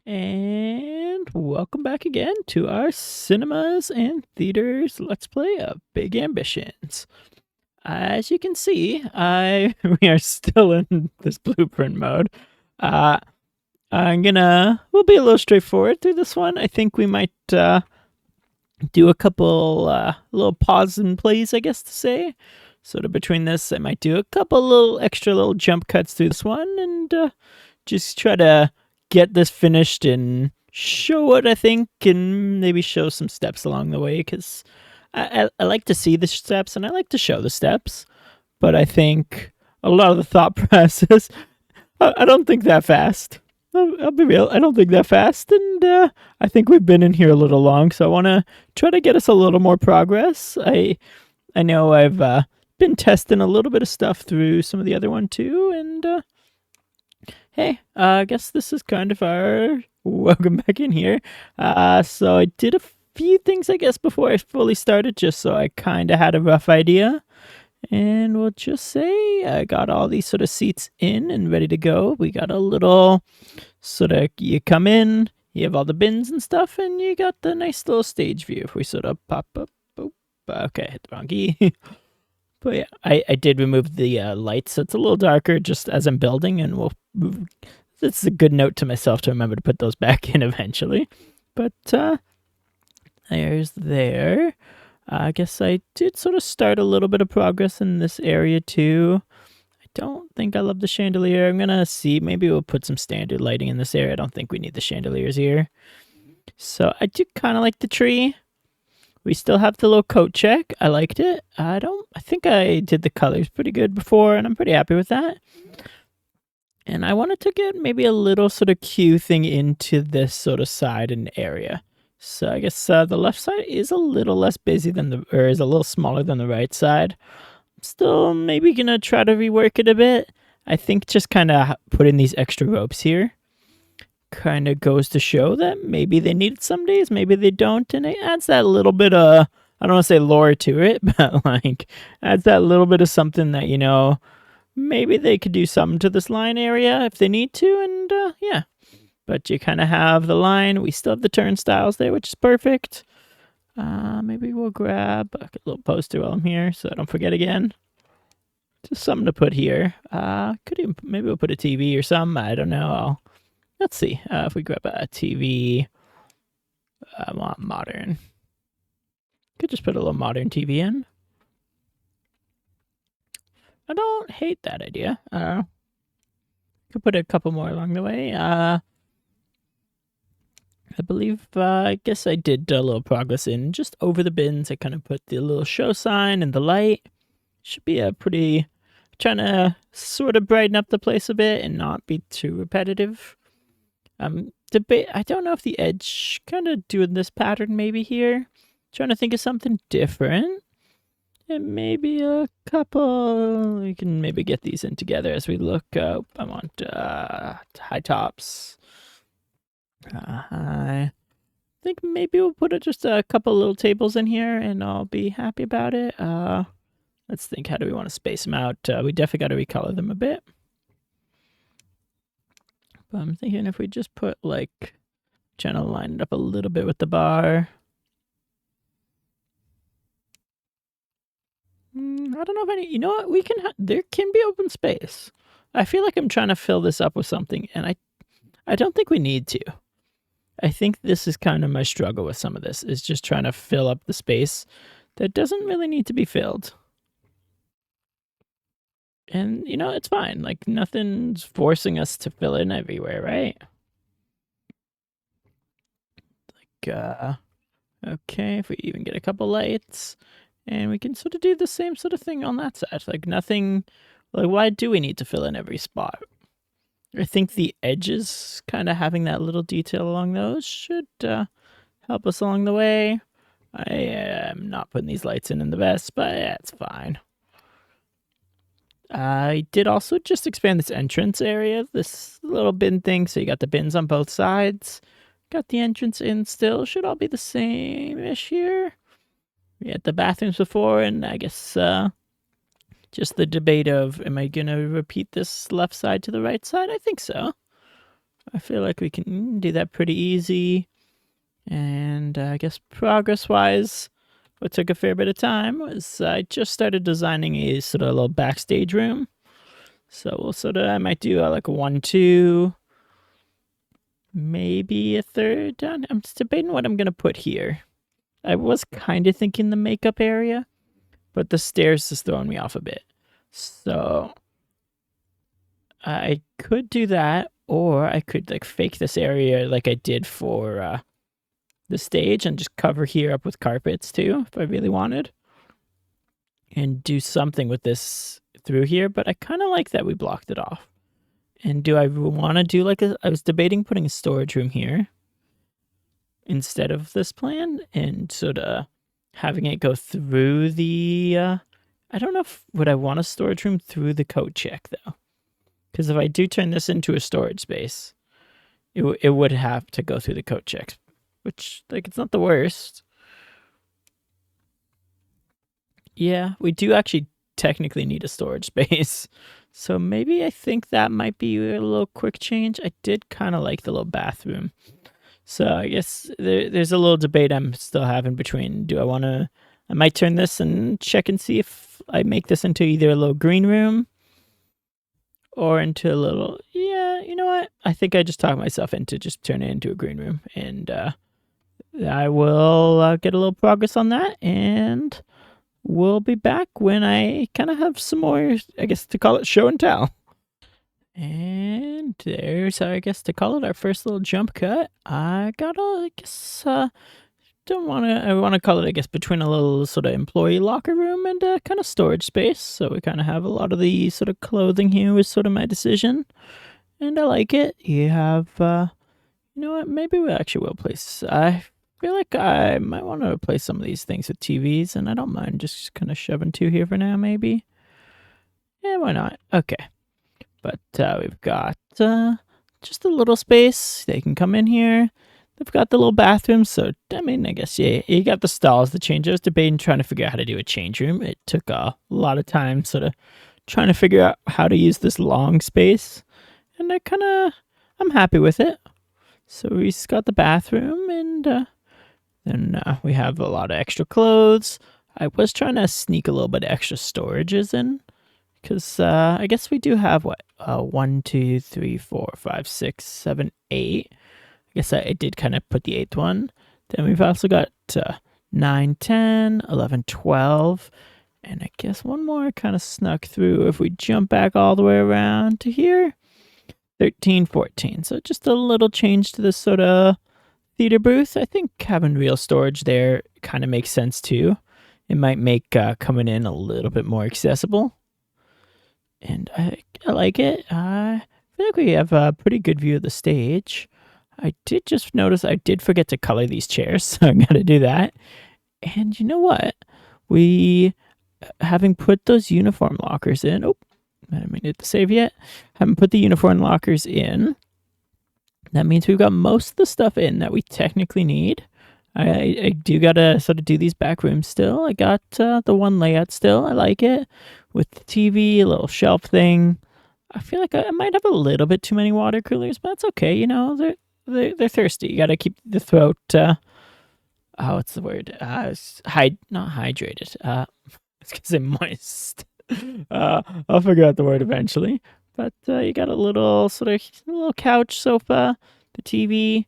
And welcome back again to our Cinemas and Theaters Let's Play of Big Ambitions. As you can see, we are still in this blueprint mode. We'll be a little straightforward through this one. I think we might do a couple little pause and plays, I guess to say. Sort of between this, I might do a couple little extra little jump cuts through this one and just try to get this finished and show what I think and maybe show some steps along the way, because I like to see the steps and I like to show the steps, but I think a lot of the thought process, I don't think that fast. I'll be real, I don't think that fast, and I think we've been in here a little long, so I want to try to get us a little more progress. I know I've been testing a little bit of stuff through some of the other one too, and hey, I guess this is kind of our welcome back in here. So I did a few things, I guess, before I fully started, just so I kind of had a rough idea. And we'll just say I got all these sort of seats in and ready to go. We got a little sort of, you come in, you have all the bins and stuff, and you got the nice little stage view. If we sort of pop up, boop, okay, hit the wrong key. But yeah, I did remove the lights, so it's a little darker just as I'm building, and it's a good note to myself to remember to put those back in eventually. But there's there. I guess I did sort of start a little bit of progress in this area too. I don't think I love the chandelier. I'm gonna see, maybe we'll put some standard lighting in this area. I don't think we need the chandeliers here. So I do kind of like the tree. We still have the little coat check. I liked it. I think I did the colors pretty good before, and I'm pretty happy with that. And I wanted to get maybe a little sort of queue thing into this sort of side and area. So I guess the left side is a little less busy or is a little smaller than the right side. I'm still maybe gonna try to rework it a bit. I think just kind of putting these extra ropes here kind of goes to show that maybe they need it some days, maybe they don't, and it adds that little bit of, I don't want to say lore to it, but like adds that little bit of something that, you know, maybe they could do something to this line area if they need to, and yeah. But you kind of have the line. We still have the turnstiles there, which is perfect. Maybe we'll grab a little poster while I'm here so I don't forget again. Just something to put here. Maybe we'll put a TV or something. I don't know. Let's see if we grab a TV. I want modern. Could just put a little modern TV in. I don't hate that idea. Could put a couple more along the way. I believe, I guess I did a little progress in just over the bins. I kind of put the little show sign and the light. Should be a pretty, trying to sort of brighten up the place a bit and not be too repetitive. I don't know if the edge, kind of doing this pattern maybe here. Trying to think of something different. And maybe a couple, we can maybe get these in together as we look. I want high tops. I think maybe we'll put just a couple little tables in here and I'll be happy about it. Let's think, how do we want to space them out? We definitely got to recolor them a bit. But I'm thinking if we just put like, trying to line it up a little bit with the bar. I don't know if any, you know what, there can be open space. I feel like I'm trying to fill this up with something, and I don't think we need to. I think this is kind of my struggle with some of this, is just trying to fill up the space that doesn't really need to be filled. And, you know, it's fine. Like, nothing's forcing us to fill in everywhere, right? Like, okay, if we even get a couple lights, and we can sort of do the same sort of thing on that side. Like, nothing, like, why do we need to fill in every spot? I think the edges, kind of having that little detail along those, should help us along the way. I am not putting these lights in the best, but yeah, it's fine. I did also just expand this entrance area, this little bin thing, so you got the bins on both sides. Got the entrance in still, should all be the same-ish here. We had the bathrooms before, and I guess just the debate of, am I going to repeat this left side to the right side? I think so. I feel like we can do that pretty easy. And I guess progress-wise, what took a fair bit of time was I just started designing a sort of little backstage room. So we'll I might do like a 1, 2, maybe a third down. I'm just debating what I'm going to put here. I was kind of thinking the makeup area, but the stairs is throwing me off a bit. So I could do that, or I could like fake this area like I did for the stage and just cover here up with carpets too, if I really wanted. And do something with this through here, but I kind of like that we blocked it off. And do I want to do like I was debating putting a storage room here instead of this plan and sort of having it go through the, I don't know would I want a storage room through the coat check though. Because if I do turn this into a storage space, it would have to go through the coat checks, which like it's not the worst. Yeah, we do actually technically need a storage space. So maybe I think that might be a little quick change. I did kind of like the little bathroom. So I guess there's a little debate I'm still having between I might turn this and check and see if I make this into either a little green room or into a little, yeah, you know what? I think I just talked myself into just turning it into a green room. And I will get a little progress on that, and we'll be back when I kind of have some more, I guess to call it show and tell. And there's, I guess to call it our first little jump cut. I want to call it, I guess, between a little sort of employee locker room and a kind of storage space. So we kind of have a lot of the sort of clothing here was sort of my decision. And I like it. You have, you know what, maybe we actually will place, I feel like I might want to replace some of these things with TVs, and I don't mind just kind of shoving 2 here for now, maybe. Yeah, why not? Okay. But we've got just a little space. They can come in here. They've got the little bathroom, so, I mean, I guess, yeah, you got the stalls, the change. I was debating trying to figure out how to do a change room. It took a lot of time sort of trying to figure out how to use this long space, and I'm happy with it. So we just got the bathroom, and then we have a lot of extra clothes. I was trying to sneak a little bit of extra storages in, because I guess we do have, 1, 2, 3, 4, 5, 6, 7, 8. I guess I did kind of put the 8th one. Then we've also got 9, 10, 11, 12. And I guess one more kind of snuck through if we jump back all the way around to here. 13, 14. So just a little change to this sort of theater booth. I think having real storage there kind of makes sense too. It might make coming in a little bit more accessible. And I like it. I feel like we have a pretty good view of the stage. I did just notice I did forget to color these chairs, so I'm going to do that. And you know what? We, having put those uniform lockers in, I haven't hit the save yet. Haven't put the uniform lockers in. That means we've got most of the stuff in that we technically need. I do got to sort of do these back rooms still. I got the one layout still. I like it. With the TV, a little shelf thing. I feel like I might have a little bit too many water coolers, but that's okay. You know, they're thirsty. You got to keep the throat, what's the word? Not hydrated. I was going to say moist. I'll figure out the word eventually. But you got a little couch, sofa, the TV,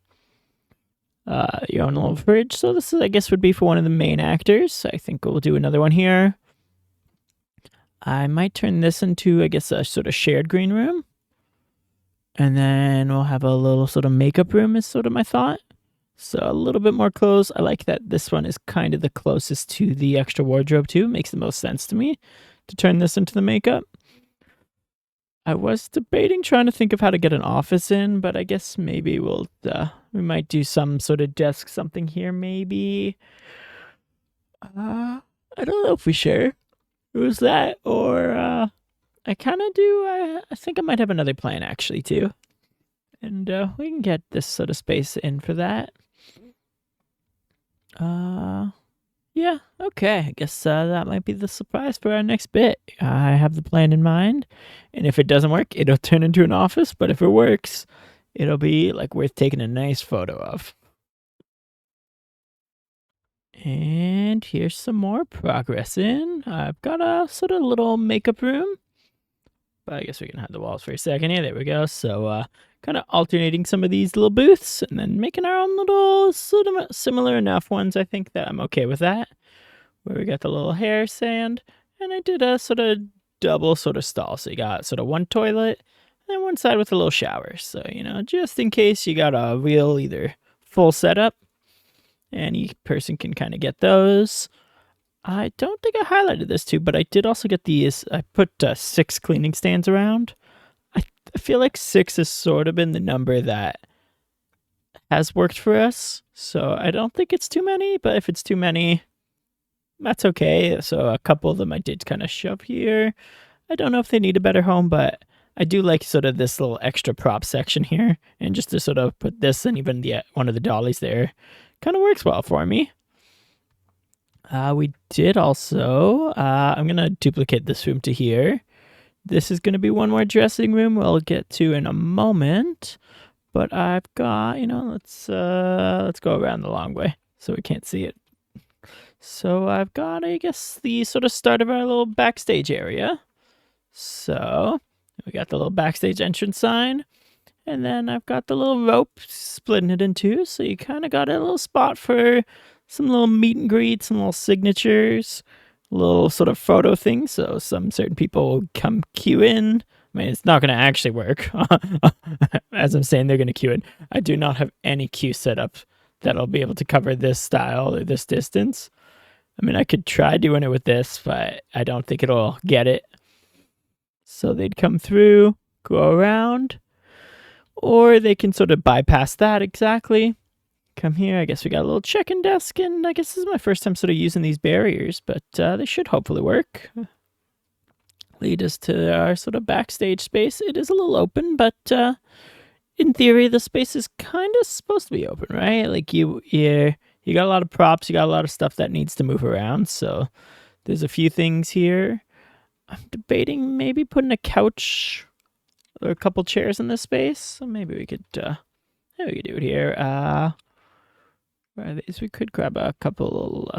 your own little fridge. So this is, I guess, would be for one of the main actors. I think we'll do another one here. I might turn this into, I guess, a sort of shared green room. And then we'll have a little sort of makeup room is sort of my thought. So a little bit more clothes. I like that this one is kind of the closest to the extra wardrobe too. It makes the most sense to me to turn this into the makeup. I was debating trying to think of how to get an office in, but I guess maybe we might do some sort of desk something here maybe. I don't know if we share. It was that, or I kind of do. I think I might have another plan actually too, and we can get this sort of space in for that. Yeah, okay. I guess that might be the surprise for our next bit. I have the plan in mind, and if it doesn't work, it'll turn into an office. But if it works, it'll be like worth taking a nice photo of. And here's some more progress in. I've got a sort of little makeup room. But I guess we can hide the walls for a second here. There we go. So kind of alternating some of these little booths and then making our own little sort of similar enough ones. I think that I'm okay with that. Where we got the little hair sand. And I did a sort of double sort of stall. So you got sort of one toilet and one side with a little shower. So, you know, just in case you got a real either full setup, any person can kind of get those. I don't think I highlighted this too, but I did also get these. I put 6 cleaning stands around. I feel like 6 has sort of been the number that has worked for us. So I don't think it's too many, but if it's too many, that's okay. So a couple of them I did kind of shove here. I don't know if they need a better home, but I do like sort of this little extra prop section here. And just to sort of put this and even one of the dollies there kind of works well for me. We did also, I'm going to duplicate this room to here. This is going to be one more dressing room we'll get to in a moment. But I've got, you know, let's go around the long way so we can't see it. So I've got, I guess, the sort of start of our little backstage area. So we got the little backstage entrance sign. And then I've got the little rope splitting it in two. So you kind of got a little spot for some little meet and greets, some little signatures, little sort of photo things. So some certain people will come queue in. I mean, it's not going to actually work. As I'm saying, they're going to queue in. I do not have any queue set up that'll be able to cover this style or this distance. I mean, I could try doing it with this, but I don't think it'll get it. So they'd come through, go around, or they can sort of bypass that exactly. Come here. I guess we got a little check-in desk, and I guess this is my first time sort of using these barriers, but they should hopefully work. Lead us to our sort of backstage space. It is a little open, but in theory, the space is kind of supposed to be open, right? Like you got a lot of props, you got a lot of stuff that needs to move around. So there's a few things here. I'm debating maybe putting a couch or a couple chairs in this space. So maybe we could do it here. Where are these? We could grab a couple.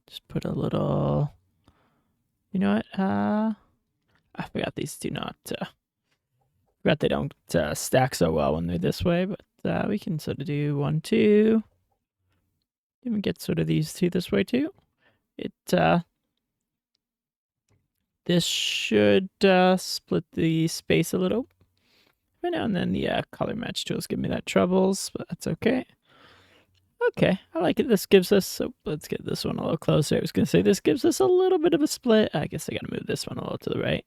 Just put a little. You know what? I forgot these do not. Forgot they don't stack so well when they're this way, but we can sort of do 1, 2. Even get sort of these two this way too. This should split the space a little. Right now and then the color match tools give me that troubles, but that's okay. Okay, I like it. This gives us, so let's get this one a little closer. I was going to say this gives us a little bit of a split. I guess I got to move this one a little to the right.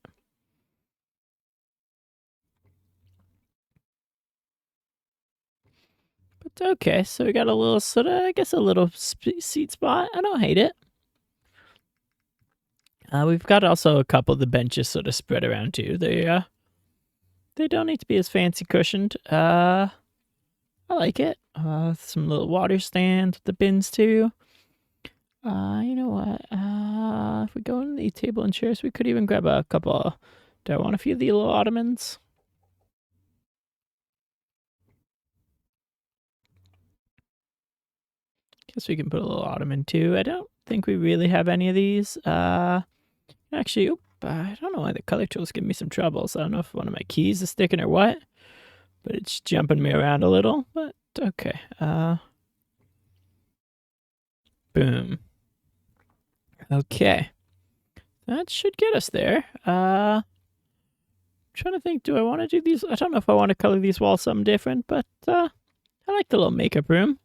But okay, so we got a little sort of, I guess a little seat spot. I don't hate it. We've got also a couple of the benches sort of spread around too. They don't need to be as fancy cushioned. I like it. Some little water stands with the bins too. You know what? If we go in the table and chairs, we could even grab a couple. Do I want a few of the little ottomans? Guess we can put a little ottoman too. I don't think we really have any of these. Actually, I don't know why the color tools give me some troubles. I don't know if one of my keys is sticking or what, but it's jumping me around a little. But okay. Boom. Okay. That should get us there. I'm trying to think, do I want to do these? I don't know if I want to color these walls something different, but I like the little makeup room.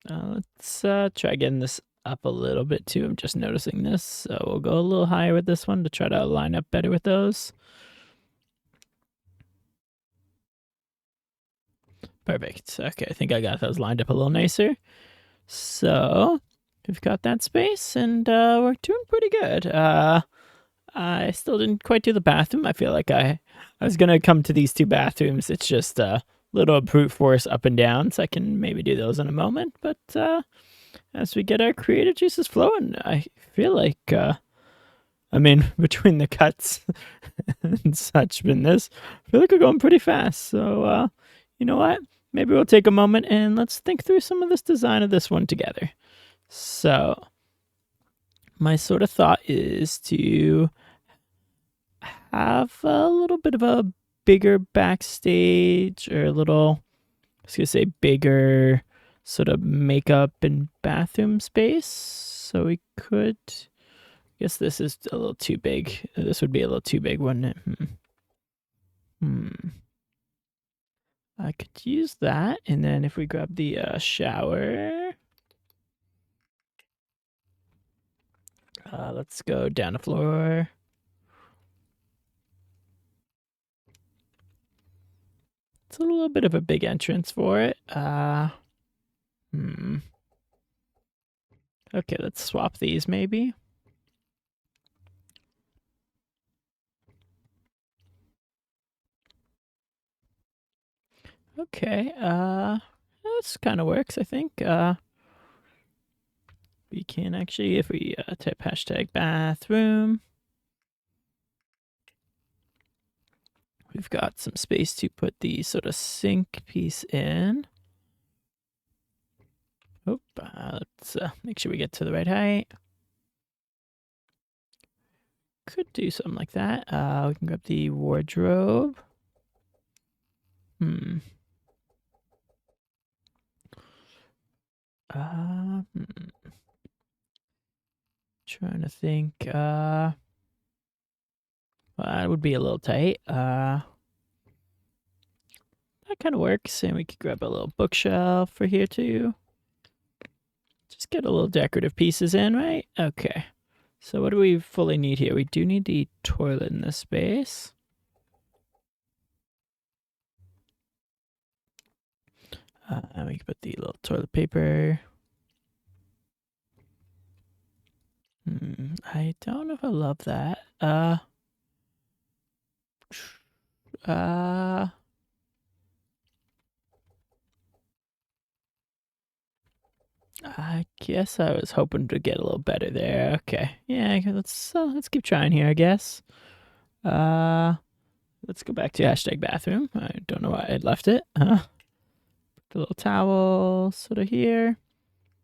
Let's try getting this up a little bit too. I'm just noticing this. So we'll go a little higher with this one to try to line up better with those. Perfect. Okay, I think I got those lined up a little nicer. So we've got that space and we're doing pretty good. I still didn't quite do the bathroom. I feel like I was going to come to these 2 bathrooms. It's just little brute force up and down, so I can maybe do those in a moment. But as we get our creative juices flowing, I feel like I mean, between the cuts and such in this, I feel like we're going pretty fast. So, you know what? Maybe we'll take a moment and let's think through some of this design of this one together. So, my sort of thought is to have a little bit of a bigger backstage, or a little, I was going to say bigger sort of makeup and bathroom space. So we could, I guess this is a little too big. This would be a little too big, wouldn't it? I could use that. And then if we grab the shower, let's go down the floor. It's a little bit of a big entrance for it. Okay, let's swap these maybe. Okay, this kind of works, I think. We can actually, if we type hashtag bathroom, we've got some space to put the sort of sink piece in. Let's make sure we get to the right height. Could do something like that. We can grab the wardrobe. Trying to think. Well, that would be a little tight. That kind of works. And we could grab a little bookshelf for here too. Just get a little decorative pieces in, right? Okay. So what do we fully need here? We do need the toilet in this space. And we can put the little toilet paper. I don't know if I love that. I guess I was hoping to get a little better there. Okay. Yeah, let's keep trying here, I guess. Let's go back to hashtag bathroom. I don't know why I left it. Put the little towel sort of here.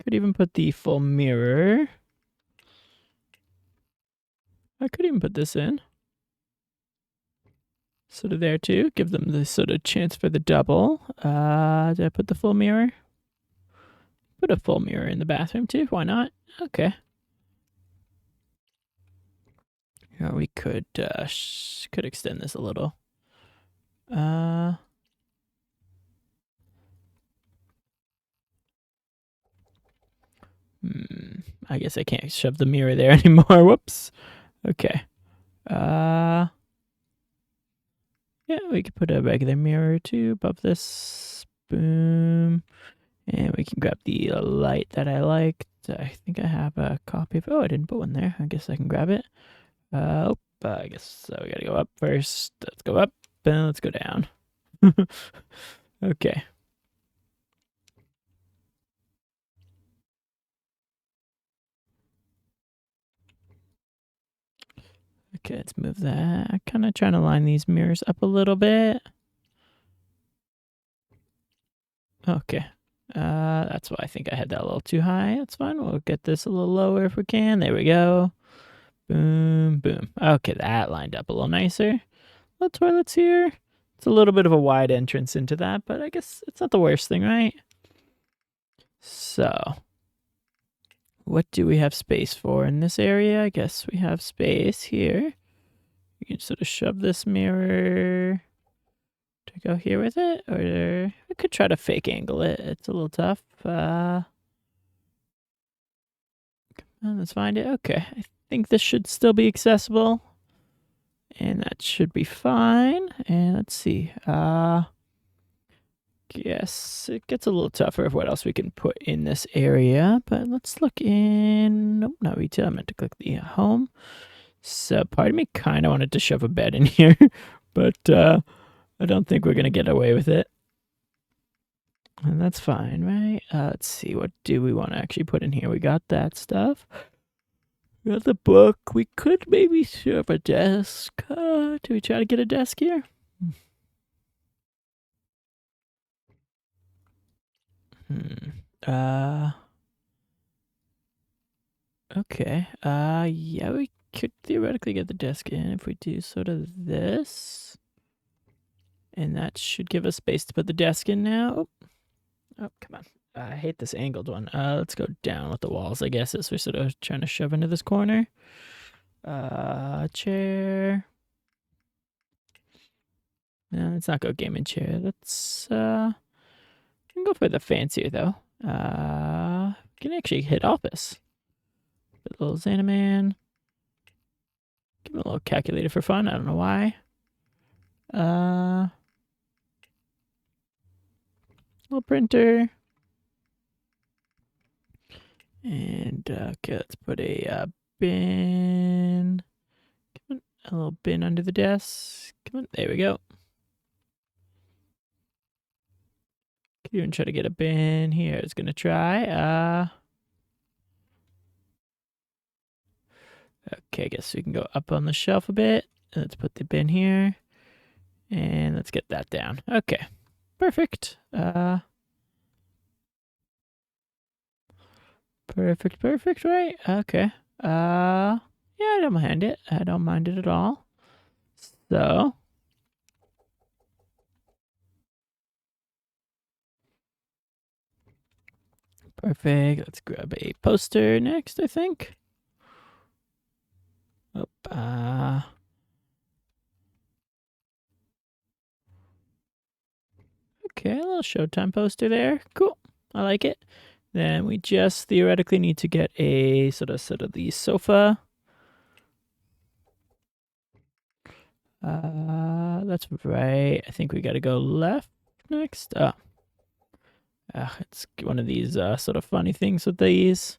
Could even put the full mirror. I could even put this in. Sort of there too. Give them the sort of chance for the double. Did I put the full mirror? Put a full mirror in the bathroom too. Why not? Okay. Yeah, we could extend this a little. I guess I can't shove the mirror there anymore. Whoops. Okay. Yeah, we could put a regular mirror too above this. Boom. And we can grab the light that I liked. I think I have a copy of. Oh, I didn't put one there. I guess I can grab it. I guess we gotta go up first. Let's go up and let's go down. Okay. Okay, let's move that. Kind of trying to line these mirrors up a little bit. Okay. That's why I think I had that a little too high. That's fine. We'll get this a little lower if we can. There we go. Boom, boom. Okay, that lined up a little nicer. The toilet's here. It's a little bit of a wide entrance into that, but I guess it's not the worst thing, right? So, what do we have space for in this area? I guess we have space here. We can sort of shove this mirror to go here with it, or we could try to fake angle it. It's a little tough. Let's find it. Okay, I think this should still be accessible, and that should be fine. And let's see. Guess it gets a little tougher of what else we can put in this area, but let's look in. Nope, not retail. I meant to click the home. So part of me kind of wanted to shove a bed in here, but I don't think we're gonna get away with it. And that's fine, right? Let's see, what do we want to actually put in here? We got that stuff. We got the book. We could maybe serve a desk. Do we try to get a desk here? Uh. Okay. Yeah, we could theoretically get the desk in if we do sort of this. And that should give us space to put the desk in now. Oh, come on. I hate this angled one. Let's go down with the walls, I guess, as we're sort of trying to shove into this corner. Chair. No, let's not go gaming chair. Let's, we can go for the fancier, though. We can actually hit office. The little Xanaman. Give him a little calculator for fun. I don't know why. Little printer. And, okay, let's put a bin. Come on, a little bin under the desk. Come on, there we go. Could even try to get a bin here. I was gonna try. Okay, I guess we can go up on the shelf a bit. Let's put the bin here. And let's get that down. Okay. Perfect. Perfect, right? Okay. Yeah, I don't mind it. I don't mind it at all. So. Perfect. Let's grab a poster next, I think. Oh, okay, a little Showtime poster there. Cool. I like it. Then we just theoretically need to get a sort of the sofa. That's right. I think we got to go left next. It's one of these sort of funny things with these.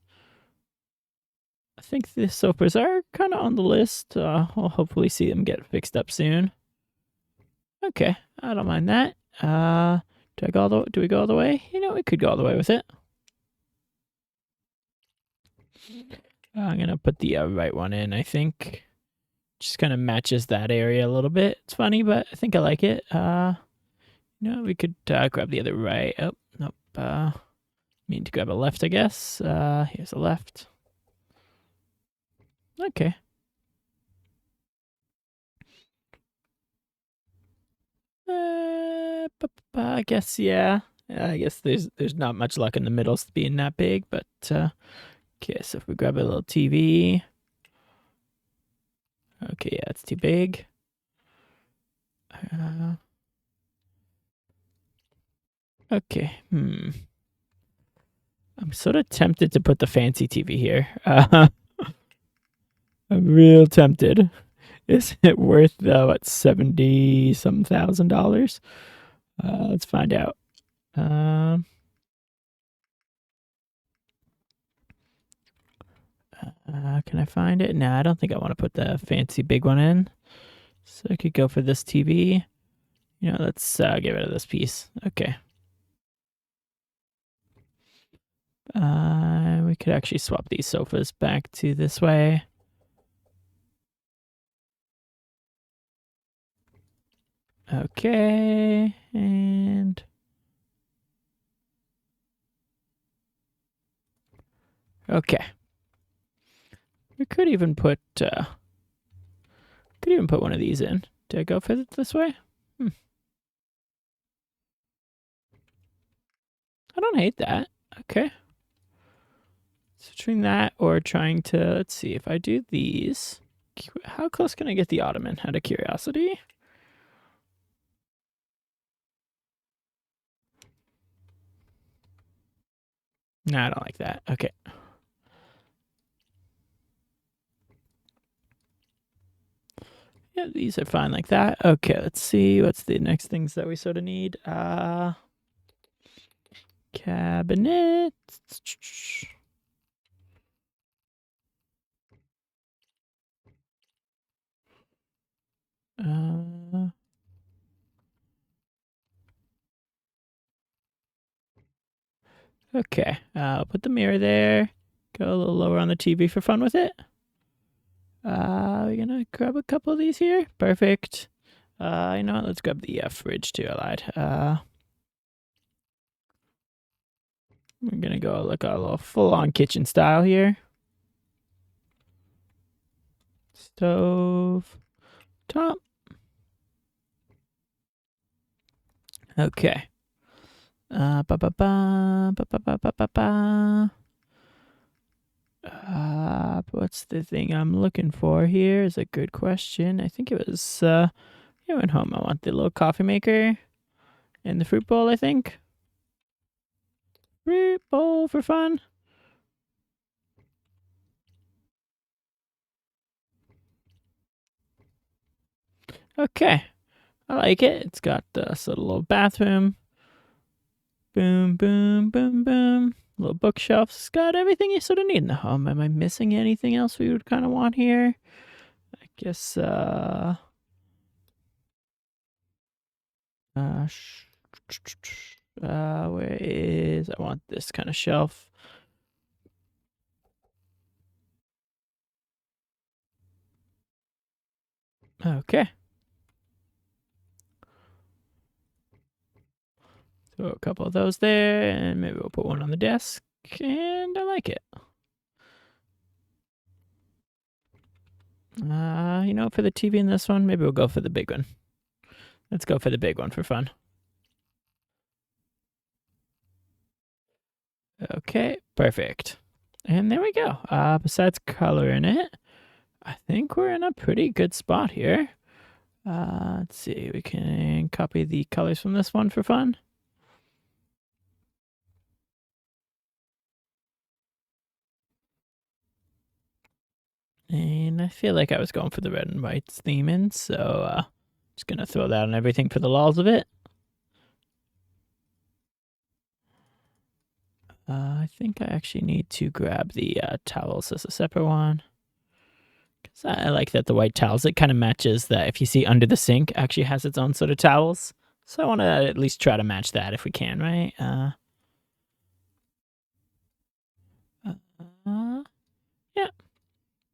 I think the sofas are kind of on the list. We'll hopefully see them get fixed up soon. Okay, I don't mind that. Do we go all the way? You know, we could go all the way with it. I'm gonna put the right one in, I think. Just kind of matches that area a little bit. It's funny, but I think I like it. We could grab the other right. Oh, nope. Mean to grab a left, I guess. Here's a left. Okay. I guess, yeah. I guess there's not much luck in the middles being that big, but okay, so if we grab a little TV. Okay, yeah, it's too big. Okay, I'm sort of tempted to put the fancy TV here. I'm real tempted. Is it worth what, $70-some thousand? Let's find out. Can I find it? No, I don't think I want to put the fancy big one in. So I could go for this TV. Let's get rid of this piece. Okay. We could actually swap these sofas back to this way. Okay, and okay. We could even put one of these in. Did I go for it this way? I don't hate that. Okay. So between that or trying to, let's see, if I do these, how close can I get the ottoman out of curiosity? No, I don't like that. Okay. Yeah, these are fine like that. Okay, let's see. What's the next things that we sort of need? Cabinet. Okay, I'll put the mirror there. Go a little lower on the TV for fun with it. We're gonna grab a couple of these here. Perfect. You know what? Let's grab the fridge too. I lied. We're gonna go like a little full-on kitchen style here. Stove top. Okay. Ba ba ba ba ba ba ba ba ba. What's the thing I'm looking for here is a good question. I think it was here at home. I want the little coffee maker and the fruit bowl, I think. Fruit bowl for fun. Okay. I like it. It's got this little bathroom. Boom, boom, boom, boom. Little bookshelf. It's got everything you sort of need in the home. Am I missing anything else we would kind of want here? I guess, where is, I want this kind of shelf. Okay. Throw a couple of those there, and maybe we'll put one on the desk, and I like it. You know, for the TV in this one, maybe we'll go for the big one. Let's go for the big one for fun. Okay, perfect. And there we go. Besides coloring it, I think we're in a pretty good spot here. Let's see, we can copy the colors from this one for fun. And I feel like I was going for the red and white theming, so just gonna throw that on everything for the lols of it. I think I actually need to grab the towels as a separate one. Because I like that the white towels, it kind of matches that if you see under the sink, actually has its own sort of towels. So I want to at least try to match that if we can, right? Yeah.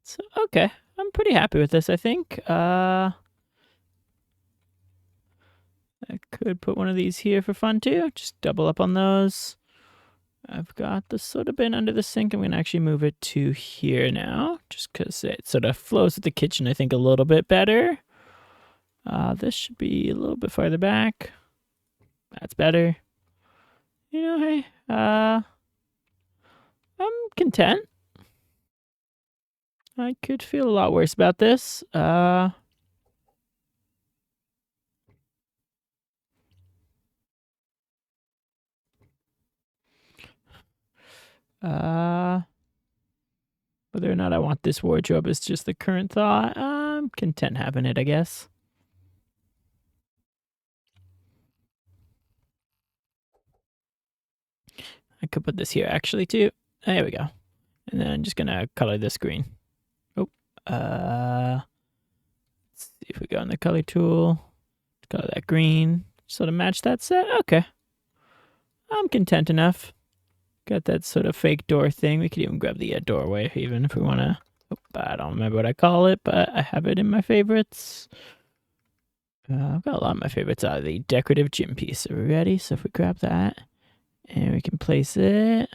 So, okay. I'm pretty happy with this, I think. I could put one of these here for fun too. Just double up on those. I've got the soda bin under the sink. I'm going to actually move it to here now, just because it sort of flows with the kitchen, I think, a little bit better. This should be a little bit farther back. That's better. You know, hey, I'm content. I could feel a lot worse about this. Whether or not I want this wardrobe is just the current thought. I'm content having it, I guess. I could put this here actually too. There we go. And then I'm just gonna color this green. Oh, let's see if we go in the color tool. Color that green. Sort of match that set. Okay. I'm content enough. Got that sort of fake door thing. We could even grab the doorway even if we want to. Oh, I don't remember what I call it, but I have it in my favorites. I've got a lot of my favorites out of the decorative gym piece. Are we ready? So if we grab that and we can place it.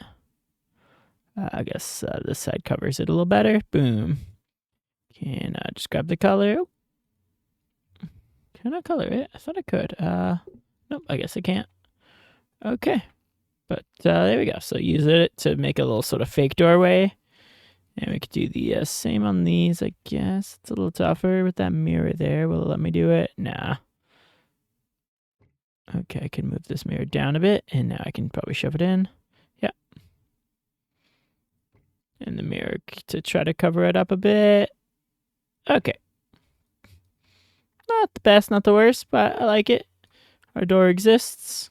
I guess this side covers it a little better. Boom. Can I just grab the color? Can I color it? I thought I could. Nope, I guess I can't. Okay. But there we go. So use it to make a little sort of fake doorway. And we could do the same on these, I guess. It's a little tougher with that mirror there. Will it let me do it? Nah. Okay, I can move this mirror down a bit. And now I can probably shove it in. Yeah. And the mirror to try to cover it up a bit. Okay. Not the best, not the worst, but I like it. Our door exists.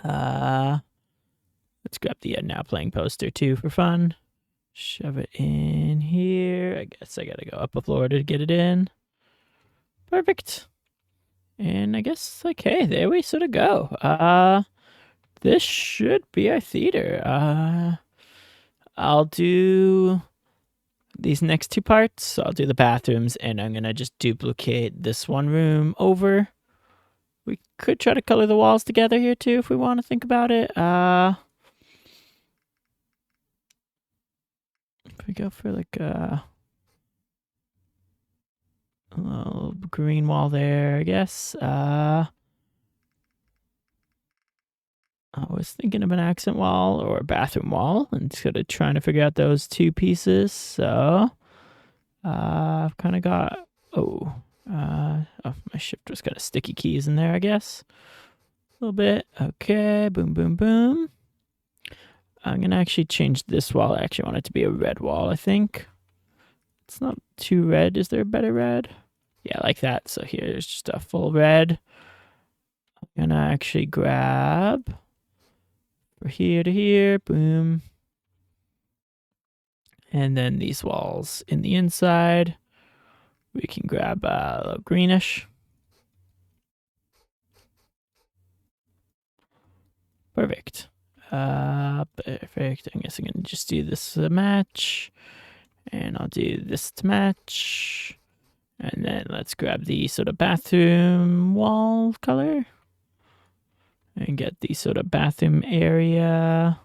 Let's grab the now playing poster too for fun. Shove it in here. I guess I gotta go up a floor to get it in. Perfect. And I guess like, hey, there we sort of go. This should be our theater. I'll do these next two parts. So I'll do the bathrooms, and I'm gonna just duplicate this one room over. We could try to color the walls together here too if we want to think about it. If we go for like a little green wall there, I guess. I was thinking of an accent wall or a bathroom wall and sort of trying to figure out those two pieces. So I've kind of got, my shifter's got a sticky keys in there, I guess. A little bit. Okay, boom, boom, boom. I'm going to actually change this wall. I actually want it to be a red wall, I think. It's not too red. Is there a better red? Yeah, like that. So here's just a full red. I'm going to actually grab from here to here. Boom. And then these walls in the inside, we can grab a little greenish. Perfect. Perfect. I guess I'm going to just do this to match. And I'll do this to match. And then let's grab the sort of bathroom wall color. And get the sort of bathroom area.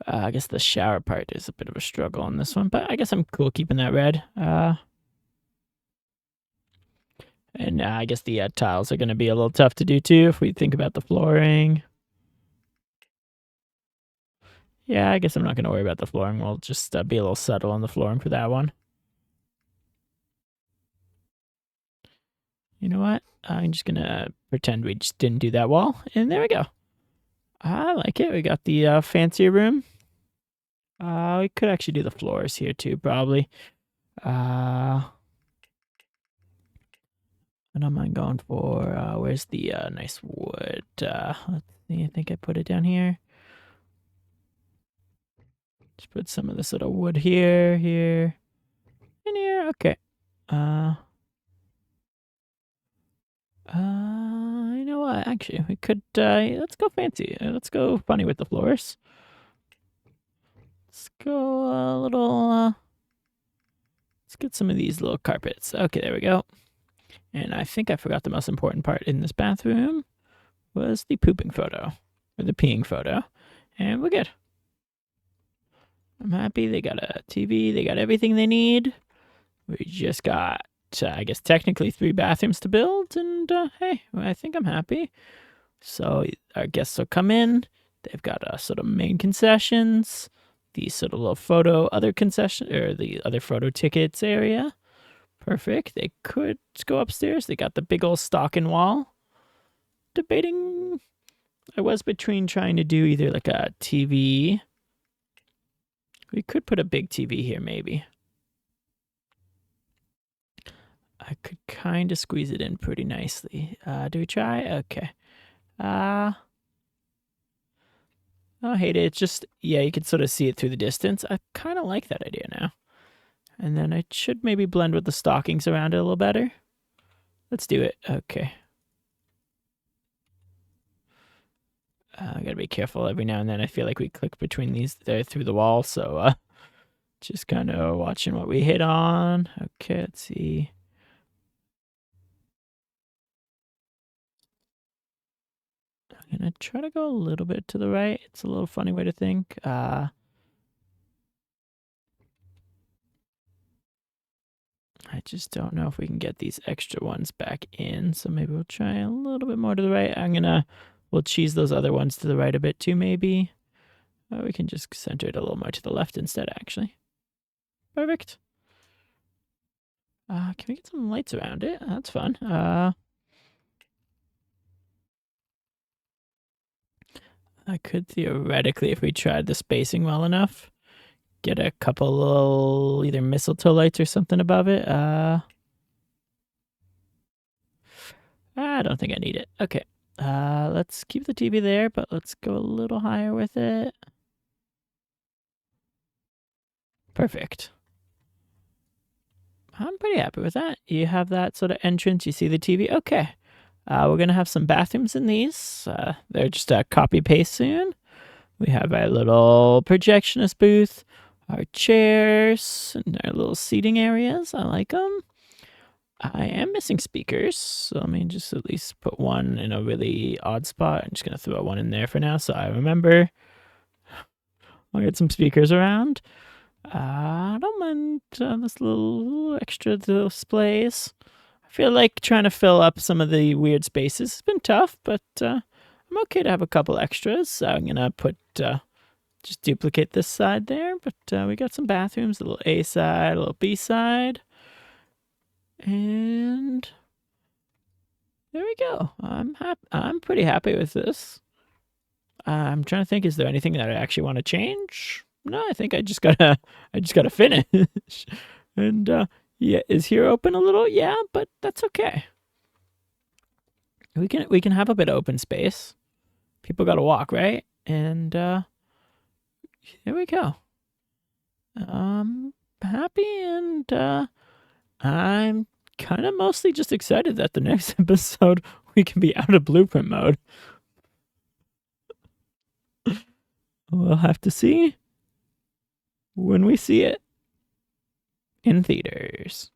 I guess the shower part is a bit of a struggle on this one, but I guess I'm cool keeping that red. And I guess the tiles are going to be a little tough to do too if we think about the flooring. Yeah, I guess I'm not going to worry about the flooring. We'll just be a little subtle on the flooring for that one. You know what? I'm just going to pretend we just didn't do that wall. And there we go. I like it. We got the fancier room. We could actually do the floors here too, probably. I don't mind going for, where's the nice wood? Let's see, I think I put it down here. Just put some of this sort of wood here, here, and here. Okay. You know what? Actually, we could, let's go fancy. Let's go funny with the floors. Let's go a little, let's get some of these little carpets. Okay, there we go. And I think I forgot the most important part in this bathroom was the pooping photo, or the peeing photo. And we're good. I'm happy. They got a TV. They got everything they need. We just got, I guess, technically 3 bathrooms to build. And hey, I think I'm happy. So our guests will come in. They've got sort of main concessions, the sort of little photo, other concession, or the other photo tickets area. Perfect. They could go upstairs. They got the big old stocking wall. Debating. I was between trying to do either like a TV. We could put a big TV here, maybe. I could kind of squeeze it in pretty nicely. Do we try? Okay. I don't hate it. It's just, yeah, you can sort of see it through the distance. I kind of like that idea now. And then I should maybe blend with the stockings around it a little better. Let's do it. Okay. I gotta be careful every now and then. I feel like we click between these there through the wall, so just kind of watching what we hit on. Okay, let's see. I'm gonna try to go a little bit to the right. It's a little funny way to think. I just don't know if we can get these extra ones back in, so maybe we'll try a little bit more to the right. We'll cheese those other ones to the right a bit too, maybe. Or we can just center it a little more to the left instead, actually. Perfect. Can we get some lights around it? That's fun. I could theoretically, if we tried the spacing well enough, get a couple little either mistletoe lights or something above it. I don't think I need it. Okay. Let's keep the TV there, but let's go a little higher with it. Perfect. I'm pretty happy with that. You have that sort of entrance. You see the TV. Okay. We're going to have some bathrooms in these. They're just a copy paste soon. We have our little projectionist booth, our chairs, and our little seating areas. I like them. I am missing speakers, so let me just at least put one in a really odd spot. I'm just going to throw one in there for now so I remember. I'll get some speakers around. I don't mind this little extra displays. I feel like trying to fill up some of the weird spaces has been tough, but I'm okay to have a couple extras. So I'm going to put, just duplicate this side there, but we got some bathrooms, a little A side, a little B side. And there we go. I'm pretty happy with this. I'm trying to think, is there anything that I actually want to change? No, I think I just gotta finish. And yeah, is here open a little? Yeah, but that's okay. We can have a bit of open space. People gotta walk, right? And here we go. I'm happy, and I'm kind of mostly just excited that the next episode we can be out of blueprint mode. We'll have to see when we see it in theaters.